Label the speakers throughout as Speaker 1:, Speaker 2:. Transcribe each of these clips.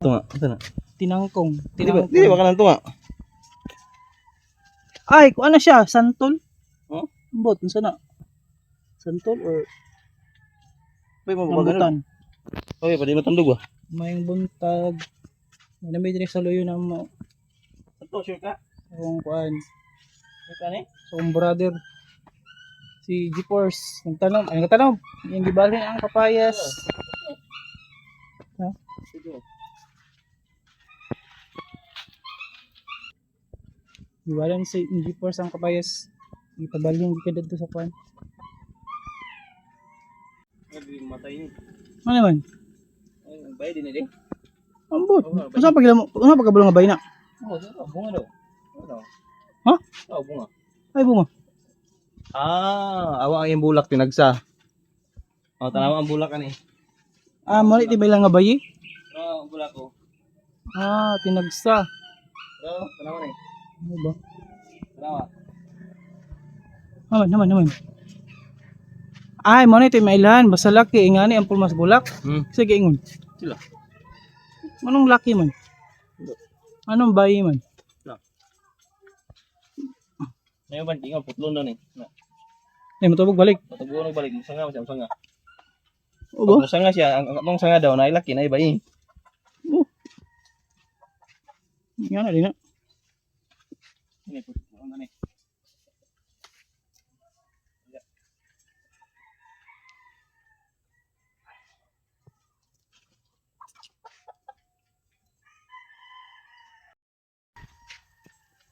Speaker 1: Tunga, ito na.
Speaker 2: Tinangkong.
Speaker 1: Dili ba ka ng tunga?
Speaker 2: Ay, kung ano siya? Santol?
Speaker 1: Huh?
Speaker 2: Ambot, kung sana? Santol or
Speaker 1: Pwede mo ba ganun?
Speaker 2: rambutan?
Speaker 1: Okay, pwede matandog ba?
Speaker 2: May buntag. May din sa luyo na mo.
Speaker 1: Ito, sure ka?
Speaker 2: Kung kuan.
Speaker 1: Sure ka ni?
Speaker 2: So, kung brother. Si G-Force. Nagtanong. Yung gibalhin ang kapayas. Ha?
Speaker 1: Sige.
Speaker 2: Gibalhin si G-Force ang kapayas. Ipabalhin ka dito sa kuan.
Speaker 1: Hindi matay ni.
Speaker 2: Ano naman?
Speaker 1: Ay, bayad din eh.
Speaker 2: Ambot. Unsa pagkabalo nga bayna?
Speaker 1: Oo, bunga daw. Ano?
Speaker 2: Ha?
Speaker 1: Oo, bunga.
Speaker 2: Ay bunga.
Speaker 1: Awa ang bulak tinagsa. Oh, tanawa ang bulak ani.
Speaker 2: Mo ti bilang nga bayi?
Speaker 1: Oo, ang bulak ko.
Speaker 2: Tinagsa.
Speaker 1: Oo, tanawa ni.
Speaker 2: Ano ba?
Speaker 1: Tanawa.
Speaker 2: Naman. Ay, mo ni ti mailan, basta laki ingani ang pulmas bulak. Sige ingon.
Speaker 1: Sila.
Speaker 2: Anong laki man? Anong bayi man?
Speaker 1: Ngayon ba tingal putlon na ni.
Speaker 2: Ay, matubog balik.
Speaker 1: Patubuo balik musanga siya musanga.
Speaker 2: Obo?
Speaker 1: Musanga siya, ang atong sanga daw na ilaki na ibayi.
Speaker 2: Yan na din na.
Speaker 1: Ini putlon na ni.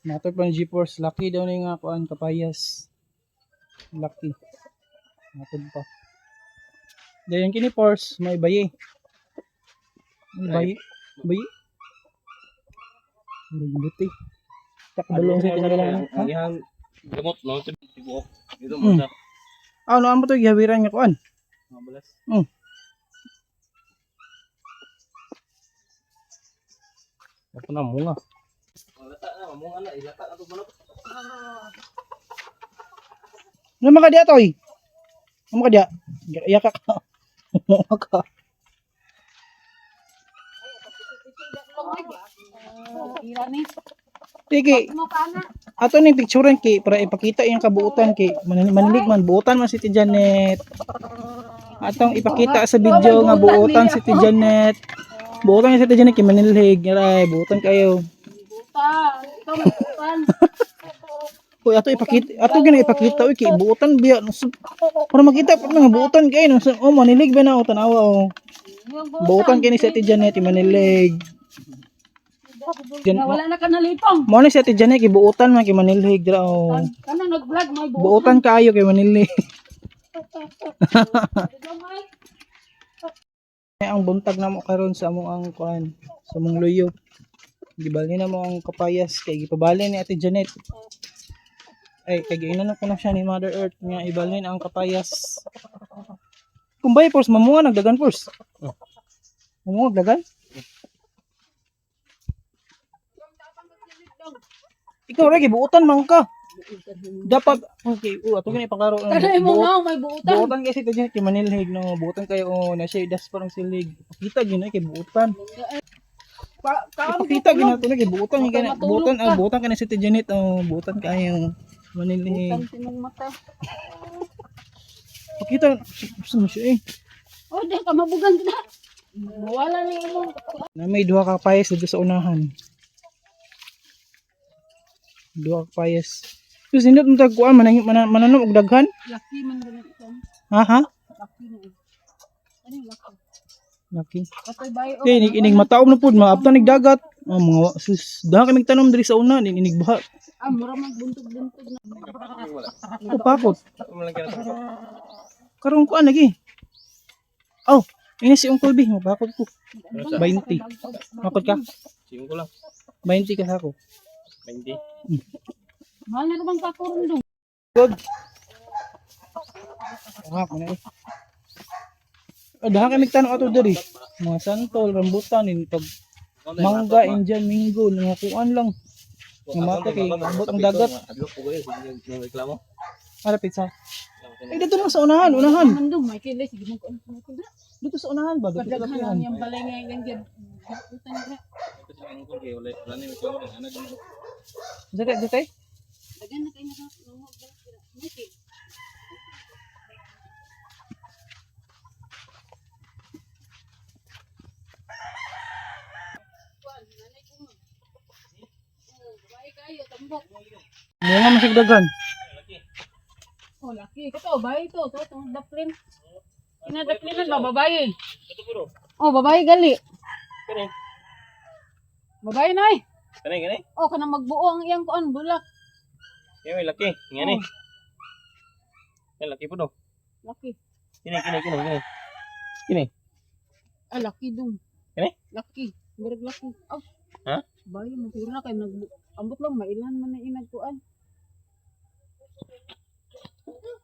Speaker 2: Nato pa ng G-Force, laki daw na yung kuan kapayas. Laki. Nato pa. Dahil kini Force, may bayi. May bayi. May buti. Takbalong sa tinala.
Speaker 1: Ang ihang gamot no, tibuok. Dito mo sa
Speaker 2: Ano amo to gihawiran nga kuan?
Speaker 1: mabalas.
Speaker 2: Ako na munga.
Speaker 1: Lata na, mamunga na, ilata na to manok.
Speaker 2: Ano maka dia toy? Ano maka dia? Yakak. Munga ka. Tiki, ato ni picturean ki para ipakita yung kabuutan ki manilig man buutan man si Ti Janet. Atong ipakita sa video nga buutan si Ti Janet. Buutan si Ti Janet ki manilig, aray buutan kayo. Uy, ato gina ipakita uy ki buutan biya para makita pa nga buutan kay no. Oh, manilig ba na o tanawa o. Buutan kini si Ti Janet manilig.
Speaker 3: Wala na ka nalipong.
Speaker 2: Mo ni si Ate Janet gibuutan man kay manilhig dira o.
Speaker 3: Kana nag-vlog may
Speaker 2: Buutan kaayo kay manilhig. Ang buntag namo karon sa among ang kuan, sa among luyo. Gibali na mo ang kapayas kay gipabali ni Ate Janet. Ay kay giinan ko na siya ni Mother Earth nga ibalhin ang kapayas. Kumbay Force mamunga nagdagan Force. Mamunga dagan? Ikaw ra gibuutan man ka. Dapat okay, ato gani pangaro.
Speaker 3: Kana mo nga may buutan.
Speaker 2: Buutan kasi ito dyan kay manilhig no. Buutan kayo na siya das parang silig. Pakita gyud na kay buutan. Pakita gyud na to kay buutan gyud buutan kana si Janet buutan kayo manilhig.
Speaker 3: Buutan timong mata.
Speaker 2: Pakita gusto mo siya eh.
Speaker 3: Oh, di ka mabugan na. Wala ni mo.
Speaker 2: Na may duha ka payas dito sa unahan. Duha ka payas. Tapos hindi mo tagkuhan, mananom og daghan?
Speaker 3: Laki man ganun ito.
Speaker 2: Ha?
Speaker 3: Laki na. Ano yung laki?
Speaker 2: Laki.
Speaker 3: Katoy bayo.
Speaker 2: Okay, inig mataom na pud, maabtan nig dagat. Mga sus, daha kami tanom diri sa una, inig baha.
Speaker 3: Mura magbuntog-buntog na.
Speaker 2: Pakot. Karon ko lagi. Oh, ini si Uncle B, mabakot ko. 20. Makot ka?
Speaker 1: Siyong ko lang.
Speaker 2: 20 ka sa ako.
Speaker 1: 20.
Speaker 3: Mahal na bang kakurundong?
Speaker 2: Good. Ako na eh. Daha kami tanong ato diri. Mga santol, rambutan, pag mangga, Indian mango, mga kuan lang. Nga mata kay abot ang dagat.
Speaker 1: Adlok po kayo, sige yung reklamo.
Speaker 2: Para pizza. Eh dito lang sa unahan.
Speaker 3: Mandong may kilay sige mo ko.
Speaker 2: Dito sa unahan ba? Dito sa
Speaker 3: Kadaghan
Speaker 2: lapihan.
Speaker 3: ang balay nga ganyan. Utang na.
Speaker 1: Ito sila ang kulgi. Wala na yung ikaw. Ano din mo?
Speaker 2: Dutay.
Speaker 3: Dagan na kayo na nungog. Miki. Kuan, nanay ko mo. Babae kayo, tambok.
Speaker 2: Mga masigdagan.
Speaker 3: Oh, laki. Ito, babae to. Ito, itong daplin. Inadaplinan ba, babae?
Speaker 1: Ito puro.
Speaker 3: Oh, babae gali.
Speaker 1: Kani.
Speaker 3: Babae na eh.
Speaker 1: Kani.
Speaker 3: Oh, kanang magbuo ang iyang kuan, bulak.
Speaker 1: Yan may laki. Nga ni. Yan laki po do.
Speaker 3: Laki.
Speaker 1: Kini. Kini.
Speaker 3: Ah, laki dong.
Speaker 1: Kani?
Speaker 3: Laki. Murag laki. Oh.
Speaker 1: Ha?
Speaker 3: Bayo, masiro na kayo. Ambot lang, mailan man na inagkuan.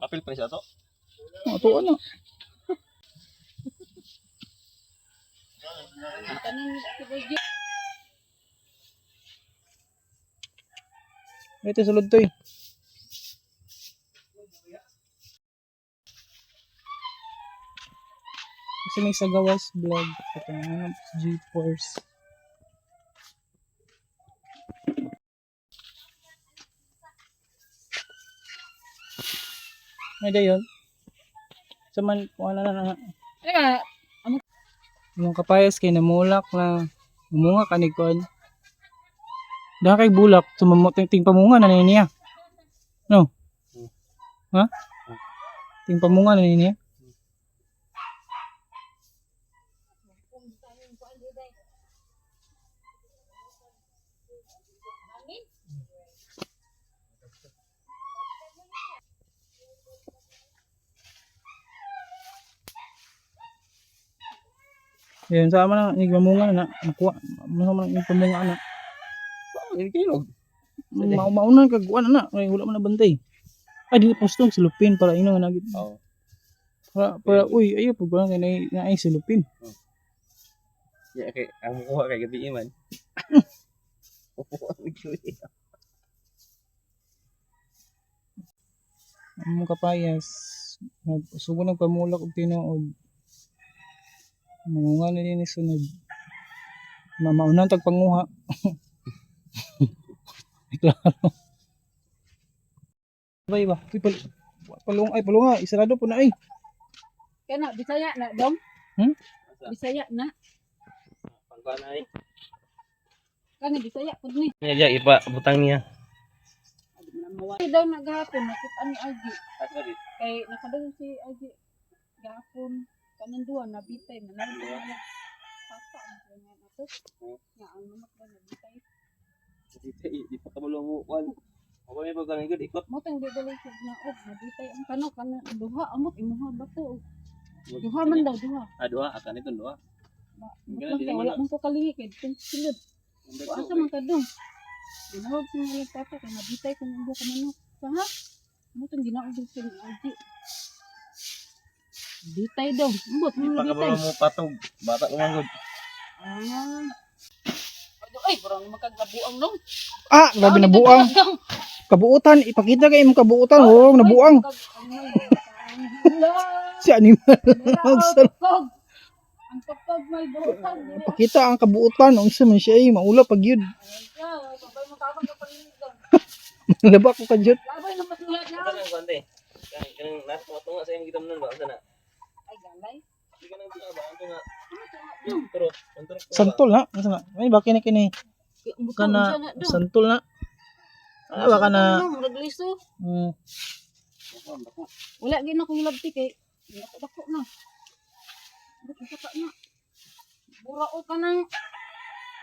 Speaker 1: Apil pa ni sa to.
Speaker 2: Ito ano.
Speaker 3: Kanang kibadyo.
Speaker 2: Ito sulod to eh. Kasi may sagawas vlog. Ito nga G-Force. May dayon. Saman kung ano na
Speaker 3: Teka,
Speaker 2: yung kapayas kay namulak na umunga kanikon. Dahil kay bulak ting pamunga na niya. No? Ha? Ting pamunga na niya. Yan sama na nigmamunga na nakuha. Ano man yung pamunga na.
Speaker 1: Ini kilog.
Speaker 2: Maunan kag kuan na kay wala man na bantay. Ay di postong silupin para ino nga nagit.
Speaker 1: Oo.
Speaker 2: Para uy ayo pag kuan kay na ay silupin.
Speaker 1: Ya kay ang kuha kay gabi man.
Speaker 2: Ang kapayas sugo nagpamulak og tinuod. Mamunga na din ni sunod. Mamaunan tag panguha. Klaro. Bay ba? Palunga, isarado po na ay.
Speaker 3: kana Bisaya na dong. Bisaya na.
Speaker 1: Pangkana ay.
Speaker 3: Kana Bisaya pud ni.
Speaker 1: Niya ipa butang niya.
Speaker 3: Mawala daw naghapon nakit ani Agi.
Speaker 1: Asa dit.
Speaker 3: Kay nakadalo si Agi gahapon kanang duha nabitay man na. Papa ang kanya ato. Nga ang manok ba nabitay.
Speaker 1: Di pa kabalo mo kwan. Ako may pagkain gud ikot.
Speaker 3: Mo tang didali sa naog nabitay ang kanok kana duha amot imuha bato. Duha man daw duha.
Speaker 1: Dua akan itu dua.
Speaker 3: Baklang kay wala man ko kalihi kay tung silod. Asa man ka dong. Ginawag sa mga papa kay nabitay kung ubo ka manok. Saha? Mo tang ginaog sa Agi. Bitay daw. Ambot
Speaker 1: Di
Speaker 3: mo
Speaker 1: pa
Speaker 3: bitay.
Speaker 1: kabalo mo patog. Bata lumangod.
Speaker 3: Ah. Ay, parang magkaglabuang dong.
Speaker 2: Ah, grabe na buang. Kabuutan, ipakita kay imong kabuutan, oh, nabuang. Si animal.
Speaker 3: Ang kapag may buutan.
Speaker 2: Ipakita ang kabuutan, unsa man siya ay maula pag yun.
Speaker 3: Sabay mo kapag kapalit daw.
Speaker 2: Laba ko kadyot.
Speaker 3: Labay na masulat
Speaker 1: Asa
Speaker 3: na.
Speaker 1: nang kwante? Kanang nas mo tunga sa imong gitam nun ba? Asa na?
Speaker 3: Ay, galay.
Speaker 1: Di ka nang tunga ba? Ang tunga. Turok. Ang turok.
Speaker 2: Santol na, unsa na? May baki na kini. Kana santol na. Ano ba kana?
Speaker 3: Nagliso. Wala gina ko hilabti kay. Dako na. Dako na. Burao ka ng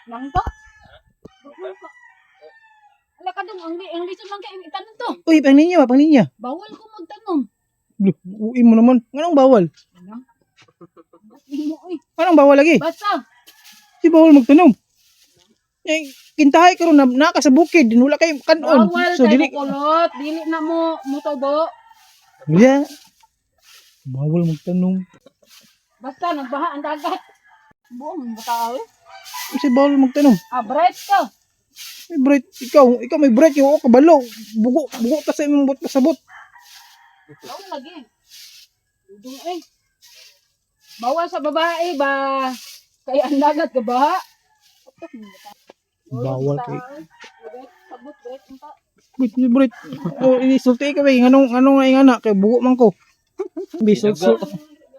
Speaker 3: langka. Wala ka dong, ang liso lang kayo itanong to.
Speaker 2: Uy, pang ninya.
Speaker 3: Bawal ko magtanong.
Speaker 2: Uy mo naman. Anong bawal?
Speaker 3: Mo, uy.
Speaker 2: Anong bawal lagi?
Speaker 3: Basta.
Speaker 2: Di bawal magtanom. Eh, kintahay ka ron na naka sa bukid, din wala kay kanon.
Speaker 3: Bawal
Speaker 2: So
Speaker 3: kayo
Speaker 2: dili
Speaker 3: kulot. Dili na mo mutobo.
Speaker 2: yeah. Bawal magtanom.
Speaker 3: Basta nagbaha ang dagat. Buong bataw.
Speaker 2: Kasi bawal magtanom.
Speaker 3: Bright ka.
Speaker 2: May bright, ikaw may bright yung kabalo. Bugo ta sa imong bot pasabot.
Speaker 3: Bawal lagi. Dudong eh. Bawal sa babae ba? Kaya ang dagat ka ba?
Speaker 2: Bawal kay.
Speaker 3: Sabot, bret, unta.
Speaker 2: Brit. Oh, ini sulti ka ba? Anong nga ingana kay bugo man ko. Bisol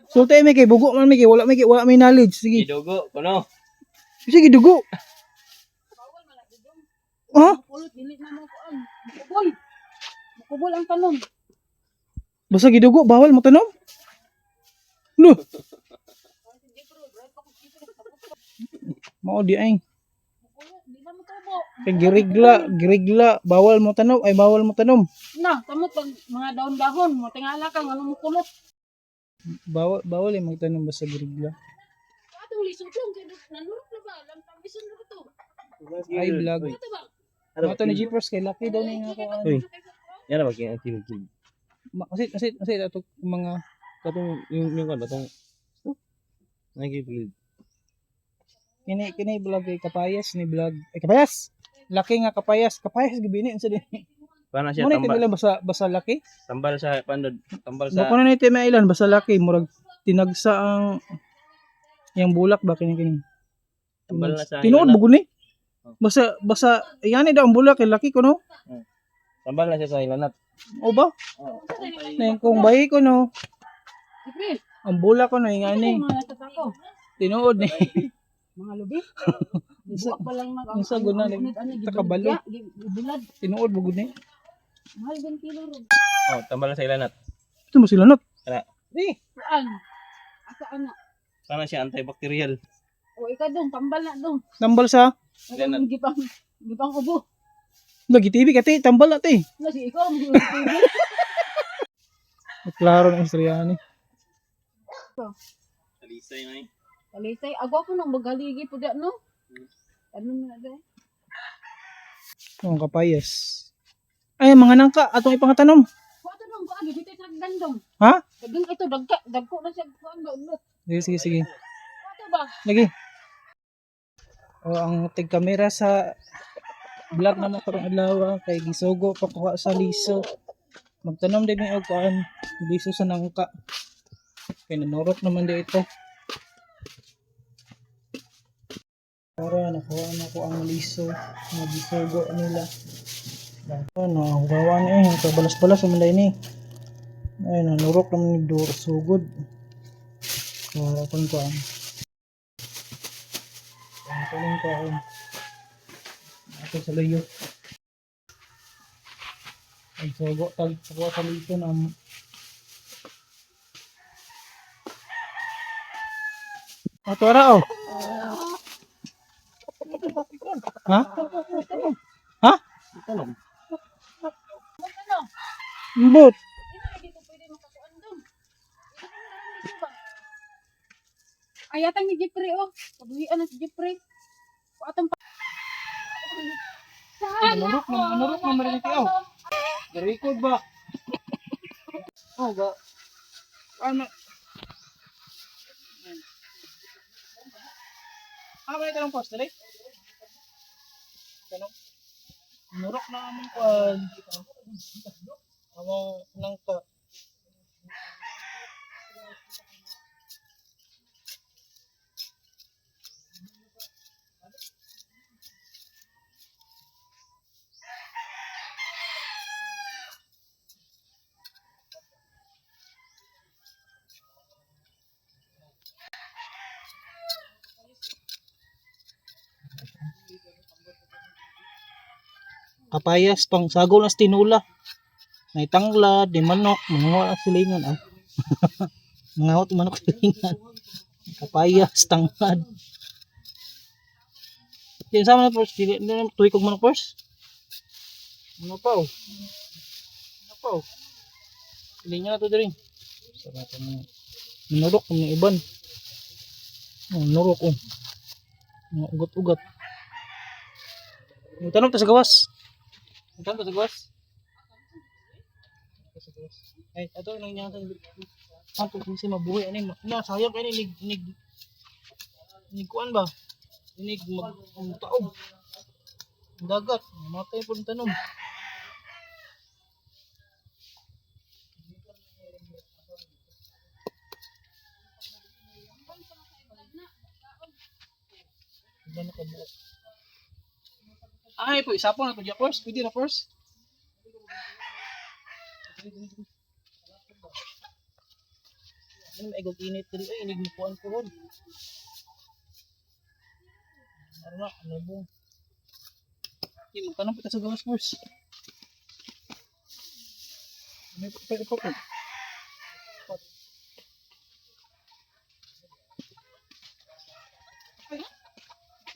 Speaker 2: sulti mi kay bugo man mi kay wala may knowledge. Sige.
Speaker 1: Idugo, kuno.
Speaker 2: Sige dugo. Ha?
Speaker 3: Pulot, dili na mo ko ang. Makubol. Makubol ang tanong.
Speaker 2: Basta gidugo bawal mo tanom. No. Mao di ay.
Speaker 3: Di na mo tubo.
Speaker 2: Kay girigla, bawal mo tanom.
Speaker 3: Na, kamot pag mga daon-dahon mo tingala kang ano mo kulot.
Speaker 2: Bawal ay magtanom basta girigla.
Speaker 3: Atong lisod lang kay nanurot na ba? Alam bisan na to.
Speaker 2: Ay vlog.
Speaker 3: Ito ba?
Speaker 2: Mato ni Jeepers kay laki daw ni nga ko.
Speaker 1: Uy. Yan na ba kaya kilid.
Speaker 2: Kasi ato mga
Speaker 1: Katong yung kan batong. Nagkikilid.
Speaker 2: kini vlog kay kapayas ni vlog. Ay kapayas. Laki nga kapayas gibini unsa din.
Speaker 1: Paano siya
Speaker 2: Mo ni
Speaker 1: tambal?
Speaker 2: nila basa laki.
Speaker 1: Tambal sa pandod. Tambal sa
Speaker 2: Bako na ni tema ilan basa laki murag tinagsa ang yang bulak ba kini.
Speaker 1: tambal na sa
Speaker 2: Tinuod
Speaker 1: ilanat.
Speaker 2: bugod ni. Basa yani daw ang bulak kay laki ko no.
Speaker 1: Tambal na siya sa ilanat.
Speaker 2: O ba? Nang kung bayi ko no.
Speaker 3: Ipre,
Speaker 2: Ang bulak ko no ingani.
Speaker 3: mga natatako.
Speaker 2: Tinuod ni.
Speaker 3: Mga lubi. Buwak pa lang mag
Speaker 2: Isa guna ni takabalo.
Speaker 3: Gibilad.
Speaker 2: Tinuod bugod ni.
Speaker 3: Mahal din kilo ron.
Speaker 1: Oh, tambal na sa ilanat.
Speaker 2: Ito mo sila not.
Speaker 1: Kana.
Speaker 3: Saan? Asa ana?
Speaker 1: Paano siya antibacterial?
Speaker 3: O ikaw dong, tambal na dong.
Speaker 2: Tambal sa
Speaker 3: Gipang ubo.
Speaker 2: lagi TV kati tambal na ti.
Speaker 3: Wala si ikaw mo TV.
Speaker 2: Klaro ng istorya ni.
Speaker 1: Talisay na eh.
Speaker 3: Kalisay, ako nang maghaligi po da no. Ano na dai?
Speaker 2: Ang kapayas. Ay mga nangka atong ipangatanom.
Speaker 3: Kuha to dong, kuha gibitay sa gandong.
Speaker 2: Ha?
Speaker 3: Dagang ito dagko na siya kuan ba ulot.
Speaker 2: Sige.
Speaker 3: Kuha to ba?
Speaker 2: Lagi. O ang tig kamera sa vlog naman karong adlaw kay gisugo pakuha sa liso. Magtanom din og kuan liso sa nangka. Kay nanurot naman di ito. Para nakuha na ko ang liso nga gisugo nila. Ano, gawa ni eh, balas-balas man ni. Ay nanurok naman ni dur sugod. Para kun kuan. Ang kuan. Ato sa layo. Ay sugo tag sa liso na ato ra oh. Ha? Ha?
Speaker 1: Tanong.
Speaker 3: Ano?
Speaker 2: Imbot.
Speaker 3: Dito ko pwede makakuan dong. Ayatang ni Jeffrey oh. Pabuhian na si Jeffrey. Kuatang pa.
Speaker 2: Manurok na marinig kayo. Record ba? Oh, ba? Ano? Ah, may tanong post dali. Tanong. Manurok na among kwan. Among nangka. Kapayas pang sagol na tinula. May tanglad, di manok, mga silingan ah. Mga manok silingan. Kapayas, tanglad. Yan sama na first, tuwi kog manok first. Ano pa oh? Silingan na to diri. Sarap mo. Manurok ng iban. Oh, nurok oh. Mga ugat-ugat. Tanong ta sa gawas. Tanong ta sa gawas. Ay, ato nang nyata. Anto kasi mabuhi ani. Na sayang kay nig kuan ba? Nig magtaog. Dagat, matay pud tanom. Wala na kabuok. Ay, po, isa po na to, Japors. Pwede na, Pors. Ano, may init dito. Ay, inig mo po ang puhon. Ano na, ano mo? Okay, magtanong kita sa gawas, Pors. May pa.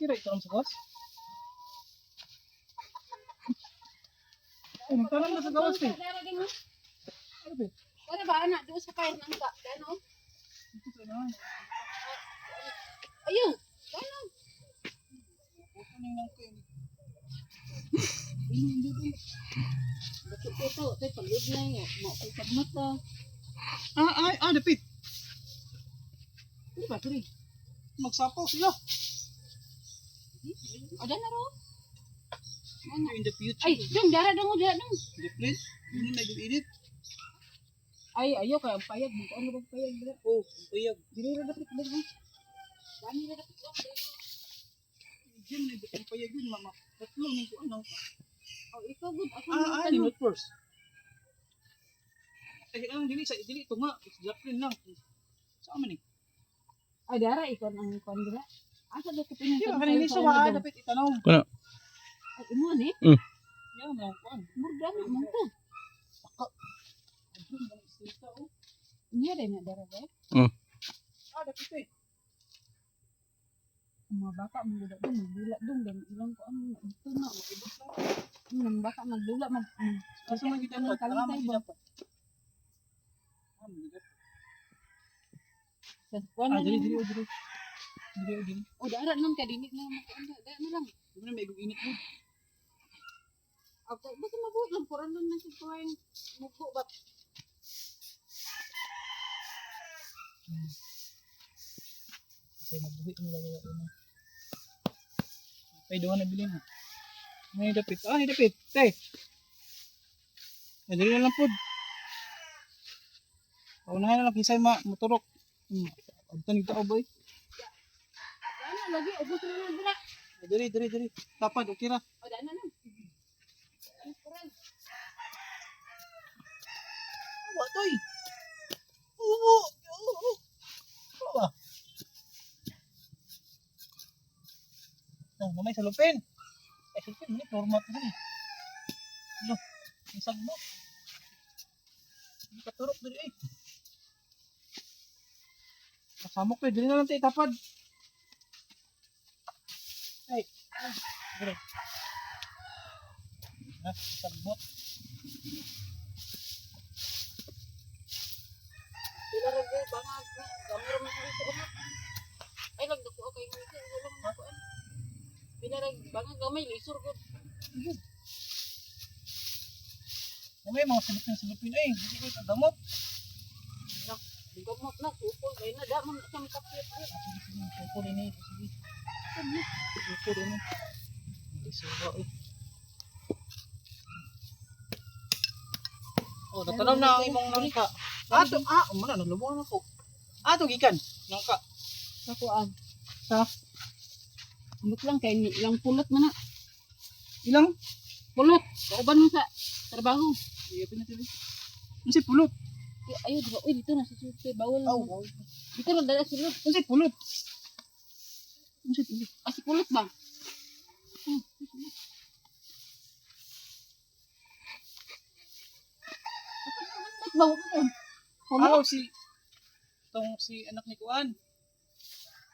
Speaker 2: Kira ito ang sakas? Ay, magtanong na sa gawas, eh.
Speaker 3: Dara din mo.
Speaker 2: Ano ba?
Speaker 3: Wala ba anak doon sa kain ng ka? Dano?
Speaker 2: Ito sa naman.
Speaker 3: Ayun. Dano.
Speaker 2: Ito na yung ko.
Speaker 3: Bakit ito? Ito pagod na yun. Maukay sa mata.
Speaker 2: Dapit.
Speaker 3: Ano ba? Tiri.
Speaker 2: Magsapaw sila.
Speaker 3: O, dana ro.
Speaker 2: In the future.
Speaker 3: Ay, dong, dara dong, dara dong.
Speaker 2: The place. Ano na yung edit?
Speaker 3: Ay, ayo kaya ang payag mo. Ano bang payag dira?
Speaker 2: Oh, uyag.
Speaker 3: Dili ra dapat dira. Dani ra dapat dira.
Speaker 2: Diyan na yung payag yun, mama. Tatlong nito ano.
Speaker 3: Oh, ikaw gud ako
Speaker 2: Limit first. Eh, ang dili ito nga. It's Japlin lang. Saan man eh?
Speaker 3: Ay, dara ikaw ang kon dira. Asa do ko pinang
Speaker 2: Kaya kanina sa waa, dapat itanong.
Speaker 3: Ay, imo ni.
Speaker 2: Yan, mga kuan.
Speaker 3: Murda mo to. Niya rin na dara ba?
Speaker 2: Dapat eh.
Speaker 3: Ang mga baka magdula dong, magdula dong dan ilang ko ang ito na. Ang baka magdula
Speaker 2: Kasi man kita mo,
Speaker 3: kalitay ba?
Speaker 2: Dili.
Speaker 3: O dara nun ka dinit na makaanda. Dara na lang.
Speaker 2: Di ba na may init mo?
Speaker 3: Okay, basta mabuhat lang puran nun na sa kuwain. Mugo ba?
Speaker 2: Kasi magbuhi mo lang yung Pay doon na bilhin mo. May dapit. May dapit. Tay. Madali na lang po. Paunahan na lang kisay motorok. Abtanig tao boy.
Speaker 3: Dana lagi, ubos na lang dira.
Speaker 2: Diri. Tapad, okay ra.
Speaker 3: O dana na. Puran.
Speaker 2: Awa, toy. Oo. Awa. Mamay sa lupin. Sa lupin, may format na eh. Ano? Isag mo. Hindi ka turok dali eh. Masamok ko eh. Dali na lang tayo tapad. Ay. Dire. Sagbot.
Speaker 3: Sila lagi, bangag na. Gamero mo na ito na. Ay, lagdako okay. Wala mo na kuan. Pinarag, bangag gamay, lisor ko.
Speaker 2: Mamay mga silupin. Ay, hindi ko ito damot.
Speaker 3: Gamot na, kupol. Kaya na, damang na siyang kapit.
Speaker 2: Sige. Kupul ini. Sige. Kupul ini. Hindi suwa eh. Oh, natanaw na ang imong nangka. Umana, nalubungan ako. Gikan. Nangka.
Speaker 3: Sa kuan.
Speaker 2: Sa?
Speaker 3: Amot lang, kaya ilang pulot man na.
Speaker 2: Ilang?
Speaker 3: Pulot. Kauban mo sa trabaho.
Speaker 2: Iya, pinatili. Ano si pulot?
Speaker 3: Ayaw, diba? Uy, dito na sa susi. Bawal na.
Speaker 2: Wow.
Speaker 3: Dito na dala sulot.
Speaker 2: Ano si pulot?
Speaker 3: Ah, si pulot ba? Bawa ko yun.
Speaker 2: Si anak ni Kuan.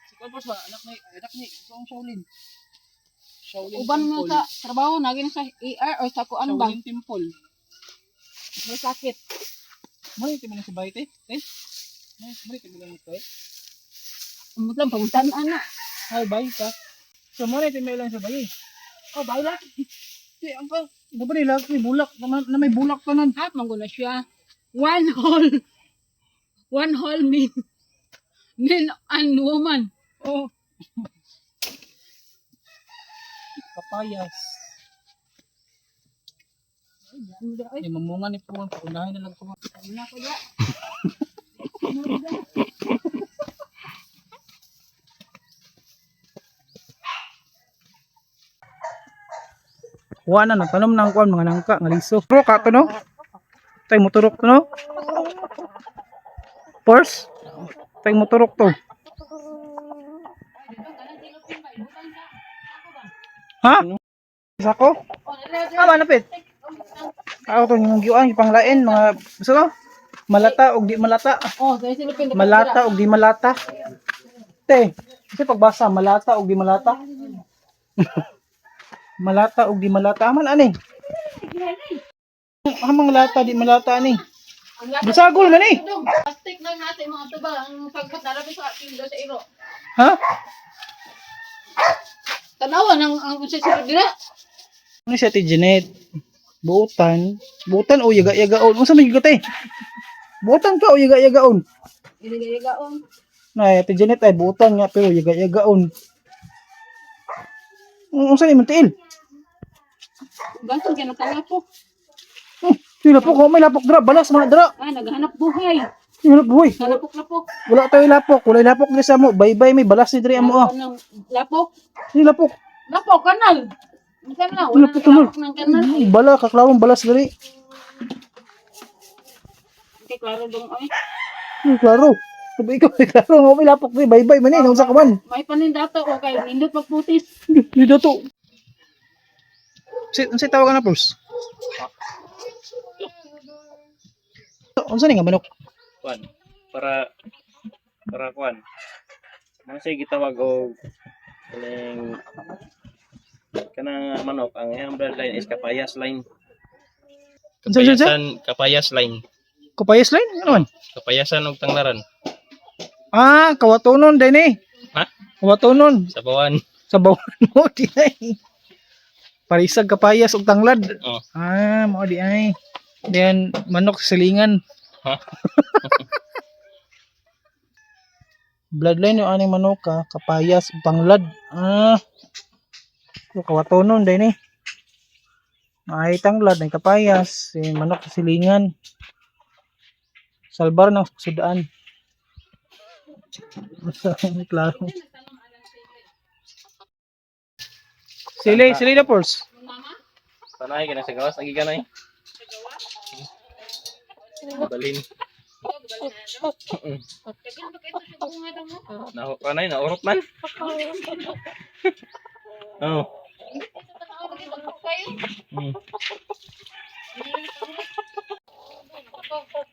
Speaker 2: Si Kuan boss ba? Anak ni Song Shaolin.
Speaker 3: Uban mo sa trabaho, naging sa ER o sa kuan ba?
Speaker 2: Shaolin Temple.
Speaker 3: May sakit.
Speaker 2: Mali ti man si Bayte. Mali ti man ito eh.
Speaker 3: Amot lang, pangutan na.
Speaker 2: Ay, bay ka. So, mali ti lang sa bay.
Speaker 3: Oh, baila.
Speaker 2: Di, ang ka. Ano ba nila? May bulak. Na may bulak pa nun.
Speaker 3: Hat, mangguna siya. One whole men. Men and woman.
Speaker 2: Oh. Kapayas.
Speaker 3: Ay,
Speaker 2: Yung mamunga ni Puan. Paunahin na lang ko.
Speaker 3: ano na ko ya?
Speaker 2: Kuha na natanom ng kuan mga nangka nga liso. Pero ka to no. Tay motorok to no. Pors. Tay motorok to. Ha? Sako? Ah, manapit. Ako to yung giwan ipanglain mga gusto ko? Malata og di malata.
Speaker 3: Oh, dahil silupin.
Speaker 2: Malata og di malata. Te, kasi pagbasa malata og di malata. Malata og di malata aman ani. Amang lata di malata ani. Bisagol man eh.
Speaker 3: Plastic lang natin mga tuba. Ang pagkatarapin sa ating sa iro.
Speaker 2: Ha?
Speaker 3: Tanawan ang sisirod nila.
Speaker 2: Ano siya ti Janet? Buutan. Buutan o yaga-yagaon. Unsa may gigate? Buutan ka o yaga-yagaon.
Speaker 3: Iligaon.
Speaker 2: Nay, ti Janet ay buutan nga pero yaga-yagaon. Unsa ni mantiil?
Speaker 3: Ganto gano kala po.
Speaker 2: Sila po ko may lapok dra, balas mga dra.
Speaker 3: Ah, naghahanap buhay.
Speaker 2: Sila boy.
Speaker 3: Lapok-lapok.
Speaker 2: Wala tayo lapok, kulay lapok ni sa mo. Bye-bye may balas ni dre amo ah.
Speaker 3: Lapok.
Speaker 2: Sila po.
Speaker 3: Lapok, kanal. Ang kanal. Wala
Speaker 2: Lapok,
Speaker 3: nang lapok ng kanal.
Speaker 2: Bala kaklawang balas dre.
Speaker 3: Okay, klaro dong. Ay,
Speaker 2: Klaro. Sabi ikaw, klaro nga may lapok dre. Bye-bye man eh, unsa ka man.
Speaker 3: may panindato o kay nindot magputis.
Speaker 2: Dito to. Unsay tawagan na pros? Unsa ni nga manok?
Speaker 1: Kuan. Para kuan. Ano siya gitawag og kanang manok ang iyang bloodline is Kapayas line.
Speaker 2: Unsa siya?
Speaker 1: Kapayas line.
Speaker 2: Kapayas line? Ano man?
Speaker 1: Kapayasan og Tanglaran.
Speaker 2: Ah, kawatonon din eh.
Speaker 1: Ha?
Speaker 2: Kawatonon.
Speaker 1: Sa Bawan.
Speaker 2: Sa bawon mo di ay. Parisag kapayas og tanglad.
Speaker 1: Oh.
Speaker 2: Ah, mo di ay. Then manok sa silingan.
Speaker 1: Ha?
Speaker 2: Bloodline yung aning manok ka, kapayas ug tanglad. Ah. So, kawatonon din eh. Ay tanglad ay kapayas, manok sa silingan. Salbar ng sudaan. Klaro. Sili na pors.
Speaker 1: Panay ka na sa gawas, lagi ka na eh. Balin. Panay, naurot man. Oh.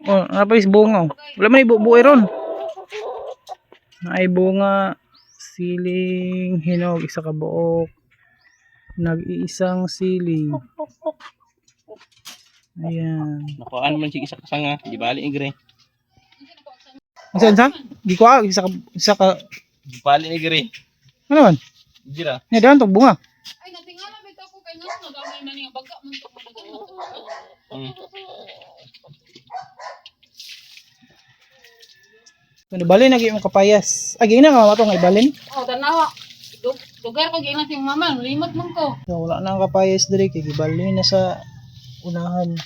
Speaker 2: Oh, apa is bunga? Wala man ibubuhay ron. Ay bunga, siling hinog, isa ka buok. Nag-iisang siling. Ayan.
Speaker 1: Nakuhaan man siya isa kasanga, di bali igre.
Speaker 2: Unsa? Di ko isa ka
Speaker 1: Di bali igre.
Speaker 2: ano man?
Speaker 1: Dira.
Speaker 2: Nya dahan tong bunga.
Speaker 3: Ay, natingala bit ako kay nasa nagamay man yung baga man to.
Speaker 2: Kuno balin lagi yung kapayas. Agi na nga mato nga ibalin.
Speaker 3: Oh, tanawa. Lugar ko ginas yung mama, limot man ko.
Speaker 2: So, wala na ang kapayas diri kay gibalin na sa unahan.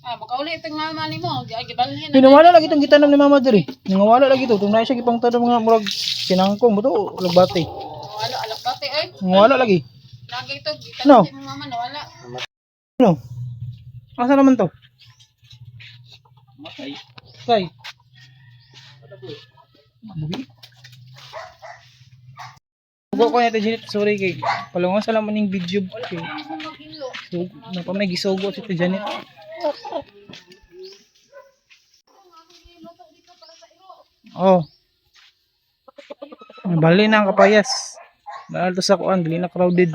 Speaker 3: Ah, makauli itong mama ni mo, gibalhin na.
Speaker 2: Pinawala lagi itong gitanam ni mama diri. Nangawala lagi to. Tung na siya gipang tanong nga murag sinangkong mo to lagbati.
Speaker 3: Wala alak bate ay.
Speaker 2: Nangawala lagi.
Speaker 3: Lagi ito,
Speaker 2: No.
Speaker 3: gitanong si mama nawala.
Speaker 2: Ano? Asa naman to?
Speaker 1: Matay.
Speaker 2: Tay. Bugo ko nito Janet, sorry kay palungan sa laman ning video kay. So, napamay gisugo si Tita Janet. Oh. Bali na ang kapayas. Dahil to sa kuan, dili na crowded.